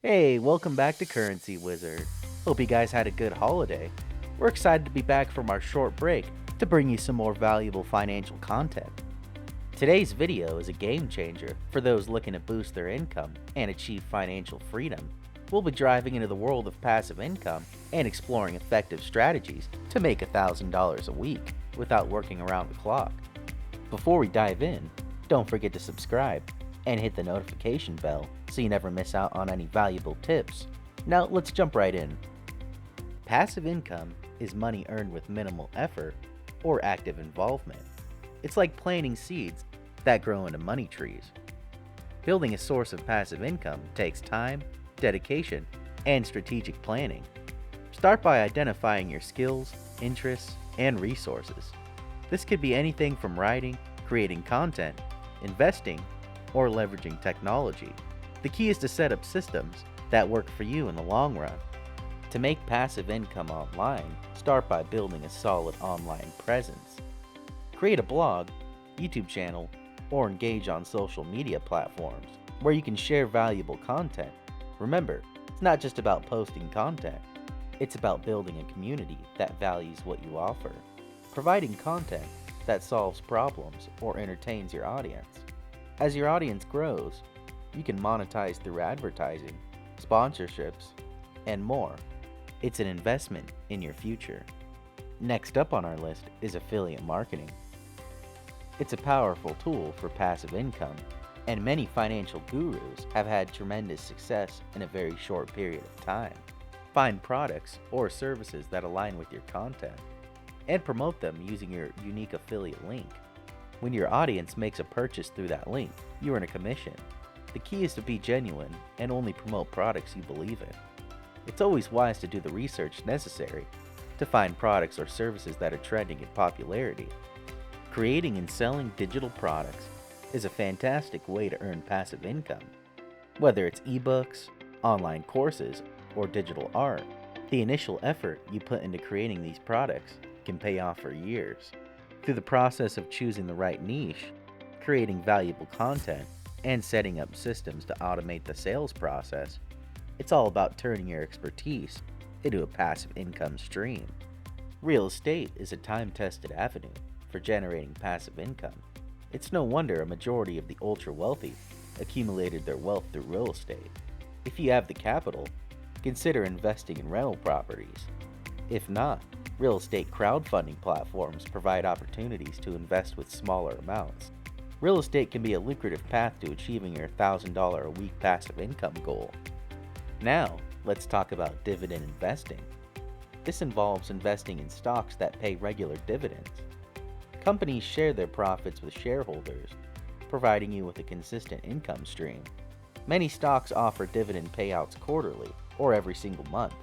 Hey, welcome back to Currency Wizard. Hope you guys had a good holiday. We're excited to be back from our short break to bring you some more valuable financial content. Today's video is a game changer for those looking to boost their income and achieve financial freedom. We'll be driving into the world of passive income and exploring effective strategies to make $1,000 a week without working around the clock. Before we dive in, don't forget to subscribe and hit the notification bell so you never miss out on any valuable tips. Now let's jump right in. Passive income is money earned with minimal effort or active involvement. It's like planting seeds that grow into money trees. Building a source of passive income takes time, dedication, and strategic planning. Start by identifying your skills, interests, and resources. This could be anything from writing, creating content, investing, or leveraging technology. The key is to set up systems that work for you in the long run. To make passive income online, start by building a solid online presence. Create a blog, YouTube channel, or engage on social media platforms where you can share valuable content. Remember, it's not just about posting content, it's about building a community that values what you offer. Providing content that solves problems or entertains your audience. As your audience grows, you can monetize through advertising, sponsorships, and more. It's an investment in your future. Next up on our list is affiliate marketing. It's a powerful tool for passive income, and many financial gurus have had tremendous success in a very short period of time. Find products or services that align with your content and promote them using your unique affiliate link. When your audience makes a purchase through that link, you earn a commission. The key is to be genuine and only promote products you believe in. It's always wise to do the research necessary to find products or services that are trending in popularity. Creating and selling digital products is a fantastic way to earn passive income. Whether it's ebooks, online courses, or digital art, the initial effort you put into creating these products can pay off for years. Through the process of choosing the right niche, creating valuable content, and setting up systems to automate the sales process, it's all about turning your expertise into a passive income stream. Real estate is a time-tested avenue for generating passive income. It's no wonder a majority of the ultra-wealthy accumulated their wealth through real estate. If you have the capital, consider investing in rental properties. If not, real estate crowdfunding platforms provide opportunities to invest with smaller amounts. Real estate can be a lucrative path to achieving your $1,000 a week passive income goal. Now, let's talk about dividend investing. This involves investing in stocks that pay regular dividends. Companies share their profits with shareholders, providing you with a consistent income stream. Many stocks offer dividend payouts quarterly or every single month.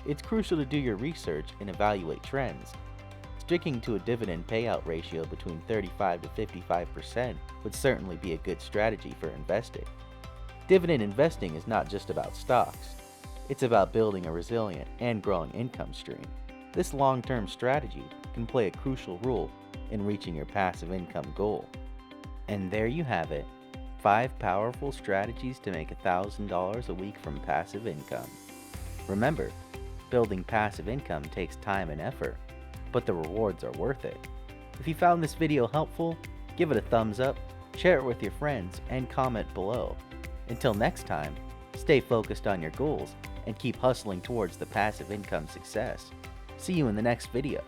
It's crucial to do your research and evaluate trends. Sticking to a dividend payout ratio between 35 to 55% would certainly be a good strategy for investing. Dividend investing is not just about stocks. It's about building a resilient and growing income stream. This long-term strategy can play a crucial role in reaching your passive income goal. And there you have it, 5 powerful strategies to make $1,000 a week from passive income. Remember, building passive income takes time and effort, but the rewards are worth it. If you found this video helpful, give it a thumbs up, share it with your friends, and comment below. Until next time, stay focused on your goals and keep hustling towards the passive income success. See you in the next video.